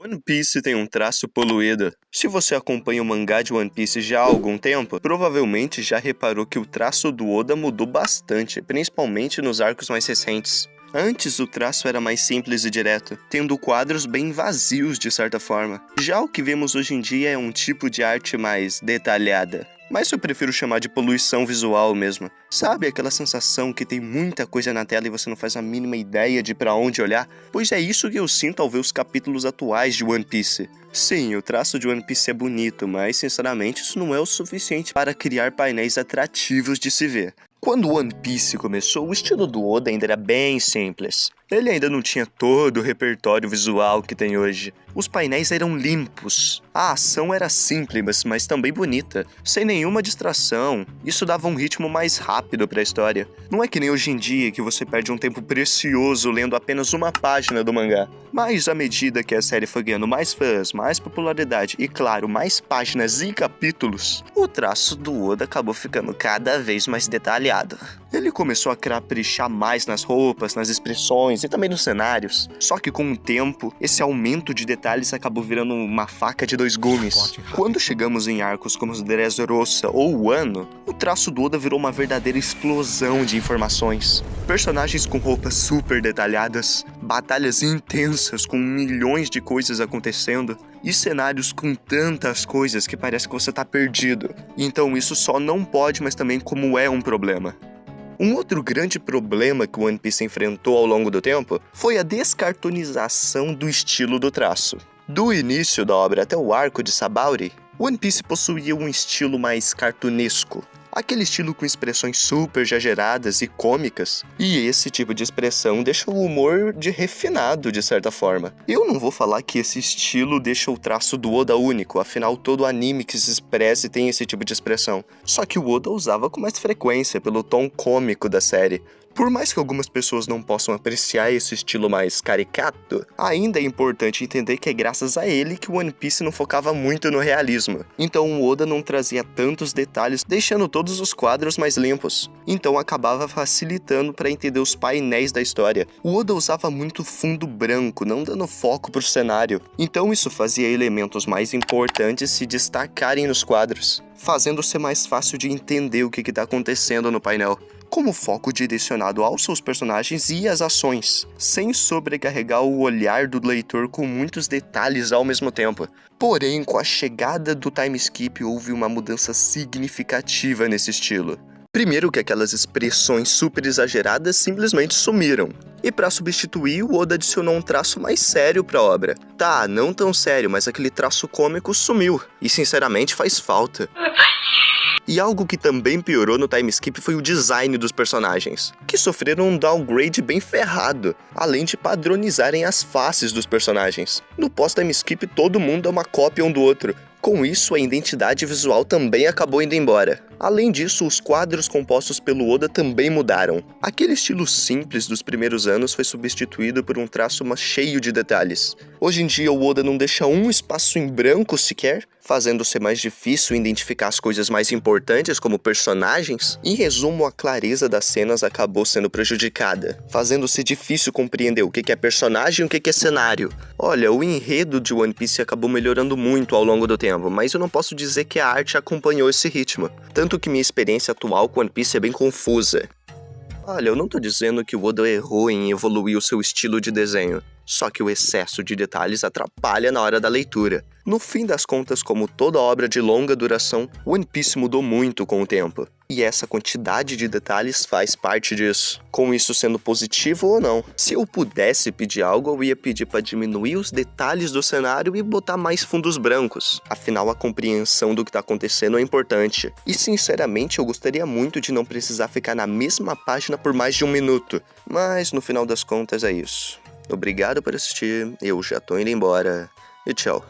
One Piece tem um traço poluído. Se você acompanha o mangá de One Piece já há algum tempo, provavelmente já reparou que o traço do Oda mudou bastante, principalmente nos arcos mais recentes. Antes o traço era mais simples e direto, tendo quadros bem vazios de certa forma. Já o que vemos hoje em dia é um tipo de arte mais detalhada. Mas eu prefiro chamar de poluição visual mesmo. Sabe aquela sensação que tem muita coisa na tela e você não faz a mínima ideia de pra onde olhar? Pois é isso que eu sinto ao ver os capítulos atuais de One Piece. Sim, o traço de One Piece é bonito, mas sinceramente isso não é o suficiente para criar painéis atrativos de se ver. Quando One Piece começou, o estilo do Oda ainda era bem simples. Ele ainda não tinha todo o repertório visual que tem hoje. Os painéis eram limpos. A ação era simples, mas também bonita, sem nenhuma distração. Isso dava um ritmo mais rápido para a história. Não é que nem hoje em dia que você perde um tempo precioso lendo apenas uma página do mangá. Mas à medida que a série foi ganhando mais fãs, mais popularidade e, claro, mais páginas e capítulos, o traço do Oda acabou ficando cada vez mais detalhado. Ele começou a caprichar mais nas roupas, nas expressões e também nos cenários. Só que com o tempo, esse aumento de detalhes acabou virando uma faca de dois gumes. Quando chegamos em arcos como os Dressrosa ou Wano, o traço do Oda virou uma verdadeira explosão de informações. Personagens com roupas super detalhadas, batalhas intensas com milhões de coisas acontecendo e cenários com tantas coisas que parece que você tá perdido. Então isso só não pode, mas também como é um problema. Um outro grande problema que o One Piece enfrentou ao longo do tempo foi a descartonização do estilo do traço. Do início da obra até o arco de Sabaody, One Piece possuía um estilo mais cartunesco. Aquele estilo com expressões super exageradas e cômicas. E esse tipo de expressão deixa o humor refinado, de certa forma. Eu não vou falar que esse estilo deixa o traço do Oda único, afinal todo anime que se expresse tem esse tipo de expressão. Só que o Oda usava com mais frequência pelo tom cômico da série. Por mais que algumas pessoas não possam apreciar esse estilo mais caricato, ainda é importante entender que é graças a ele que o One Piece não focava muito no realismo. Então o Oda não trazia tantos detalhes, deixando todos os quadros mais limpos. Então acabava facilitando para entender os painéis da história. O Oda usava muito fundo branco, não dando foco pro cenário. Então isso fazia elementos mais importantes se destacarem nos quadros, fazendo ser mais fácil de entender o que está acontecendo no painel, como foco direcionado aos seus personagens e às ações, sem sobrecarregar o olhar do leitor com muitos detalhes ao mesmo tempo. Porém, com a chegada do time skip houve uma mudança significativa nesse estilo. Primeiro que aquelas expressões super exageradas simplesmente sumiram. E para substituir, o Oda adicionou um traço mais sério para a obra. Tá, não tão sério, mas aquele traço cômico sumiu, e sinceramente faz falta. E algo que também piorou no time skip foi o design dos personagens, que sofreram um downgrade bem ferrado, além de padronizarem as faces dos personagens. No pós-time skip todo mundo é uma cópia um do outro. Com isso, a identidade visual também acabou indo embora. Além disso, os quadros compostos pelo Oda também mudaram. Aquele estilo simples dos primeiros anos foi substituído por um traço cheio de detalhes. Hoje em dia, o Oda não deixa um espaço em branco sequer, fazendo ser mais difícil identificar as coisas mais importantes como personagens. Em resumo, a clareza das cenas acabou sendo prejudicada, fazendo-se difícil compreender o que é personagem e o que é cenário. Olha, o enredo de One Piece acabou melhorando muito ao longo do tempo, mas eu não posso dizer que a arte acompanhou esse ritmo. Tanto que minha experiência atual com One Piece é bem confusa. Olha, eu não tô dizendo que o Oda errou em evoluir o seu estilo de desenho, só que o excesso de detalhes atrapalha na hora da leitura. No fim das contas, como toda obra de longa duração, One Piece mudou muito com o tempo. E essa quantidade de detalhes faz parte disso, com isso sendo positivo ou não. Se eu pudesse pedir algo, eu ia pedir para diminuir os detalhes do cenário e botar mais fundos brancos. Afinal, a compreensão do que tá acontecendo é importante. E sinceramente, eu gostaria muito de não precisar ficar na mesma página por mais de 1 minuto. Mas no final das contas é isso. Obrigado por assistir, eu já tô indo embora e tchau.